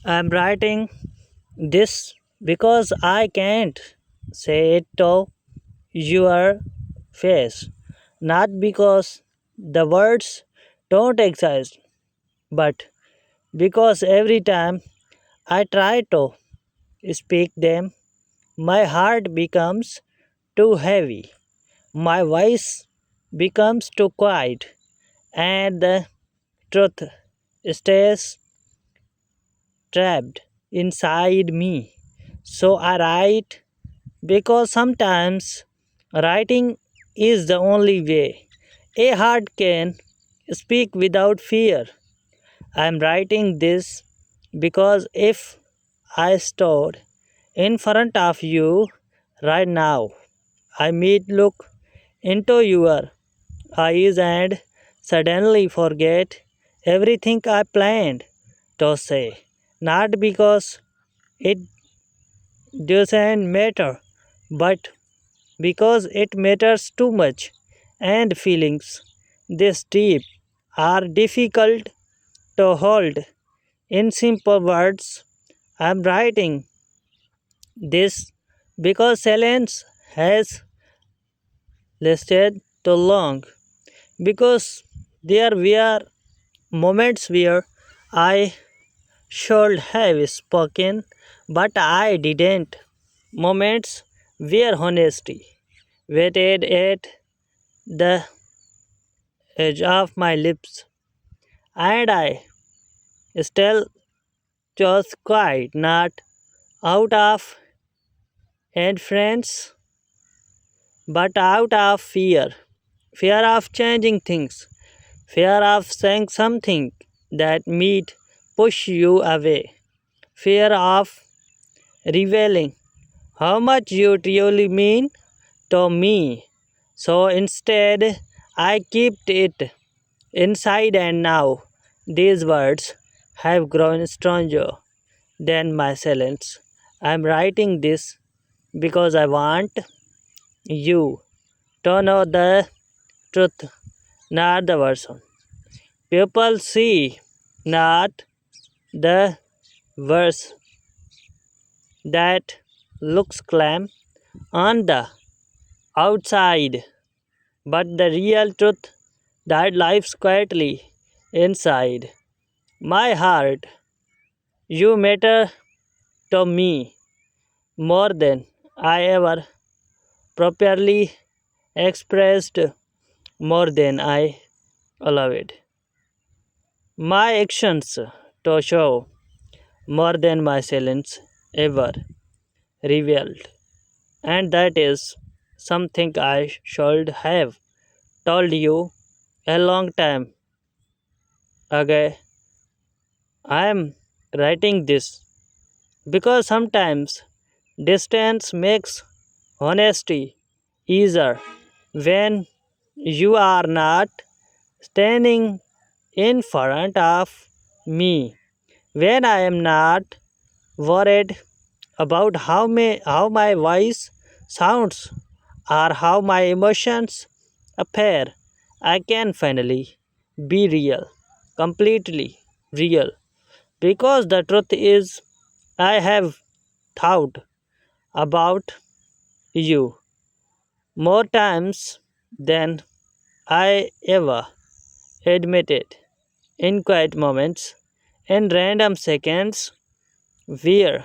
I'm writing this because I can't say it to your face. Not because the words don't exist, but because every time I try to speak them, my heart becomes too heavy, my voice becomes too quiet, and the truth stays trapped inside me. So I write because sometimes writing is the only way a heart can speak without fear. I am writing this because if I stood in front of you right now, I might look into your eyes and suddenly forget everything I planned to say. Not because it doesn't matter, but because it matters too much, and feelings this deep are difficult to hold in simple words. I'm writing this because silence has lasted too long, because there were moments where I should have spoken, but I didn't. Moments where honesty waited at the edge of my lips, and I still chose quiet, not out of indifference, but out of fear. Fear of changing things, fear of saying something that might push you away, fear of revealing how much you truly mean to me. So instead, I kept it inside, and now these words have grown stronger than my silence. I'm writing this because I want you to know the truth, not the version people see, not the verse that looks calm on the outside, but the real truth that lives quietly inside my heart. You matter to me more than I ever properly expressed, more than I allowed. My actions to show more than my silence ever revealed. And that is something I should have told you a long time ago. I am writing this because sometimes distance makes honesty easier when you are not standing in front of me, when I am not worried about how my voice sounds or how my emotions appear. I can finally be real, completely real, because the truth is, I have thought about you more times than I ever admitted, in quiet moments, in random seconds where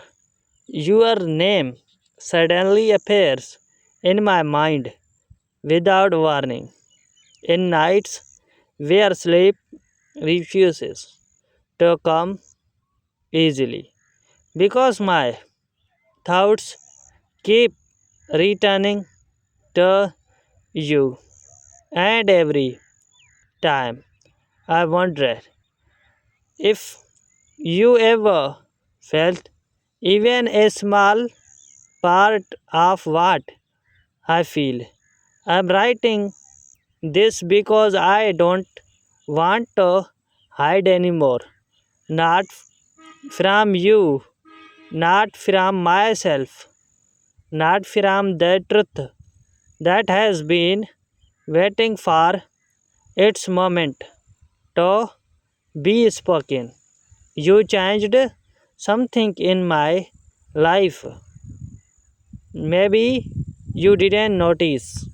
your name suddenly appears in my mind without warning, in nights where sleep refuses to come easily, because my thoughts keep returning to you, and every time I wonder if you ever felt even a small part of what I feel. I'm writing this because I don't want to hide anymore. Not from you, not from myself, not from the truth that has been waiting for its moment to be spoken. You changed something in my life maybe you didn't notice.